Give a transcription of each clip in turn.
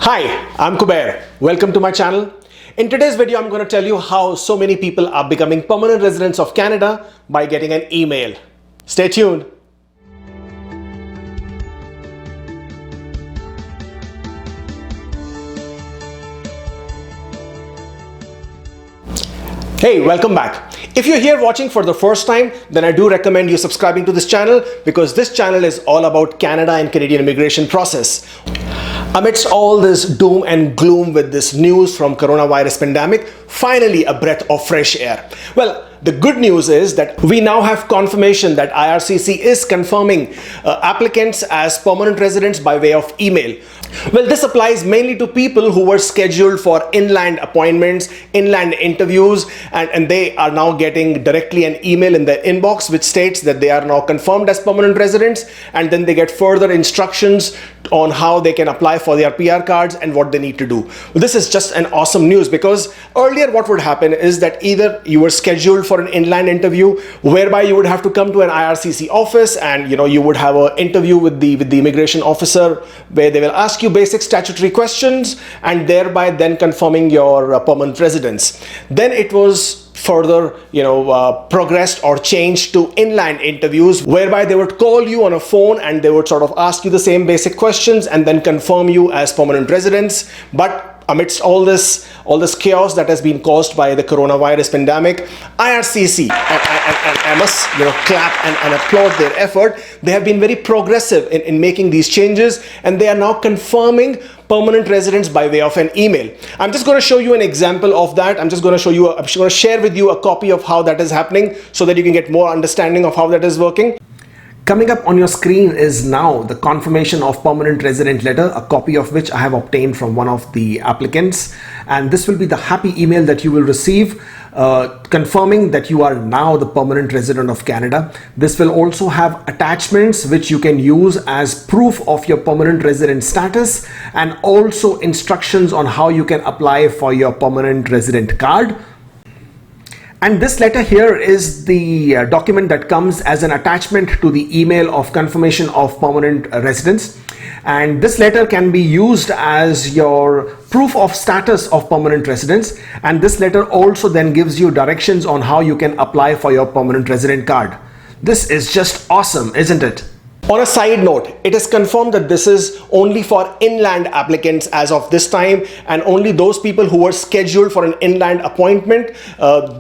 Hi, I'm Kubeir. Welcome to my channel. In today's video, I'm going to tell you how so many people are becoming permanent residents of Canada by getting an email. Stay tuned. Hey, welcome back. If you're here watching for the first time, then I do recommend you subscribing to this channel because this channel is all about Canada and Canadian immigration process. Amidst all this doom and gloom with this news from coronavirus pandemic, finally a breath of fresh air. Well, the good news is that we now have confirmation that IRCC is confirming applicants as permanent residents by way of email. Well, this applies mainly to people who were scheduled for inland appointments, inland interviews, and they are now getting directly an email in their inbox which states that they are now confirmed as permanent residents, and then they get further instructions on how they can apply for their PR cards and what they need to do. Well, this is just an awesome news because earlier what would happen is that either you were scheduled for an inland interview whereby you would have to come to an IRCC office and you would have an interview with the immigration officer where they will ask you basic statutory questions and thereby then confirming your permanent residence. Then it was further progressed or changed to inland interviews whereby they would call you on a phone and they would sort of ask you the same basic questions and then confirm you as permanent residents. But amidst all this chaos that has been caused by the coronavirus pandemic, IRCC, and I must clap and applaud their effort. They have been very progressive in making these changes, and they are now confirming permanent residents by way of an email. I'm just going to show you an example of that. I'm going to share with you a copy of how that is happening so that you can get more understanding of how that is working. Coming up on your screen is now the confirmation of permanent resident letter, a copy of which I have obtained from one of the applicants. And this will be the happy email that you will receive confirming that you are now the permanent resident of Canada. This will also have attachments which you can use as proof of your permanent resident status and also instructions on how you can apply for your permanent resident card. And this letter here is the document that comes as an attachment to the email of confirmation of permanent residence. And this letter can be used as your proof of status of permanent residence. And this letter also then gives you directions on how you can apply for your permanent resident card. This is just awesome, isn't it? On a side note, it is confirmed that this is only for inland applicants as of this time, and only those people who are scheduled for an inland appointment.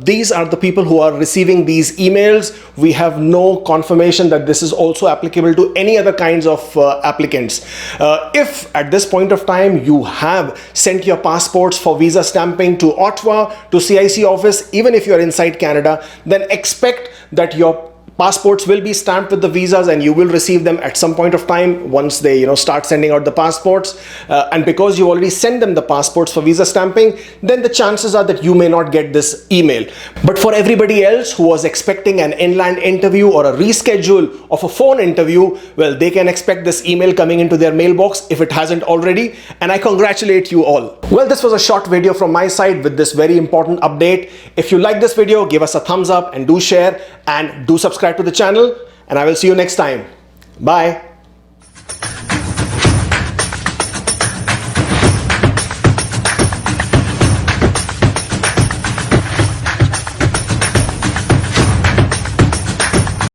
These are the people who are receiving these emails. We have no confirmation that this is also applicable to any other kinds of applicants. If at this point of time you have sent your passports for visa stamping to Ottawa, to CIC office, even if you are inside Canada, then expect that your passports will be stamped with the visas and you will receive them at some point of time once they start sending out the passports. And because you already sent them the passports for visa stamping, then the chances are that you may not get this email. But for everybody else who was expecting an inland interview or a reschedule of a phone interview, well, they can expect this email coming into their mailbox if it hasn't already. And I congratulate you all. Well, this was a short video from my side with this very important update. If you like this video, give us a thumbs up and do share and do subscribe to the channel, and I will see you next time. Bye.